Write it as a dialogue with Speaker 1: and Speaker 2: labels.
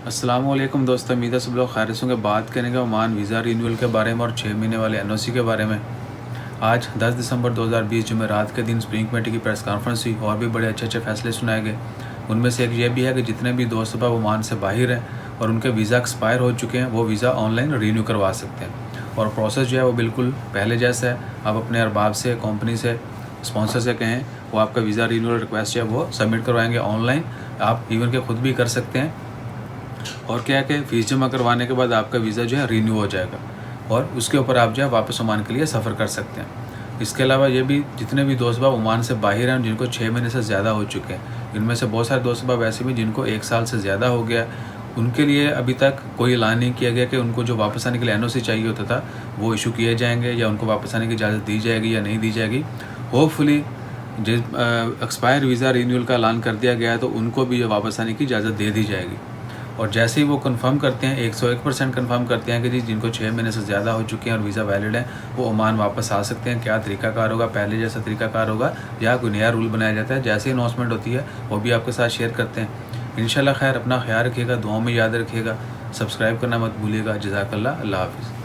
Speaker 1: अस्सलामुअलैकुम दोस्तों, उम्मीद है सब लोग खैरियत से होंगे। बात करेंगे ओमान वीज़ा रिन्यूअल के बारे में और 6 महीने वाले एनओसी के बारे में। आज 10 दिसंबर 2020 जुमेरात के दिन स्प्रिंग कमेटी की प्रेस कॉन्फ्रेंस हुई और भी बड़े अच्छे फैसले सुनाए गए। उनमें से एक ये भी है कि जितने भी दोस्त अब ओमान से बाहर हैं और उनके वीज़ा एक्सपायर हो चुके हैं वो वीज़ा ऑनलाइन रीन्यू करवा सकते हैं और प्रोसेस जो है वो बिल्कुल पहले जैसा है। आप अपने अरबाब से, कंपनी से, स्पॉन्सर से कहें, वो आपका वीज़ा रिन्यूअल रिक्वेस्ट जो है वो सबमिट करवाएंगे ऑनलाइन। आप इवन के खुद भी कर सकते हैं और क्या है कि फ़ीस जमा करवाने के बाद आपका वीज़ा जो है रीन्यू हो जाएगा और उसके ऊपर आप जो है वापस ओमान के लिए सफ़र कर सकते हैं। इसके अलावा ये भी जितने भी दोस्त बाब ओमान से बाहर हैं जिनको 6 महीने से ज़्यादा हो चुके हैं, इनमें से बहुत सारे दोस्त बाब ऐसे भी जिनको 1 साल से ज़्यादा हो गया, उनके लिए अभी तक कोई ऐलान नहीं किया गया कि उनको जो वापस आने के लिए एनओसी चाहिए होता था वो इशू किए जाएंगे या उनको वापस आने की इजाज़त दी जाएगी या नहीं दी जाएगी। होपफुली जिस एक्सपायर वीज़ा रिन्यूअल का ऐलान कर दिया गया है तो उनको भी वापस आने की इजाज़त दे दी जाएगी। और जैसे ही वो कंफर्म करते हैं, 101% कंफर्म करते हैं कि जी जिनको 6 महीने से ज़्यादा हो चुके हैं और वीज़ा वैलिड है वो ओमान वापस आ सकते हैं। क्या तरीकाकार होगा, पहले जैसा तरीकाकार होगा या कोई नया रूल बनाया जाता है, जैसे ही अनाउंसमेंट होती है वो भी आपके साथ शेयर करते हैं। इंशाल्लाह खैर, अपना ख्याल रखिएगा, दुआओं में याद रखिएगा, सब्सक्राइब करना मत भूलिएगा। जज़ाकल्लाह, अल्लाह हाफ़िज़।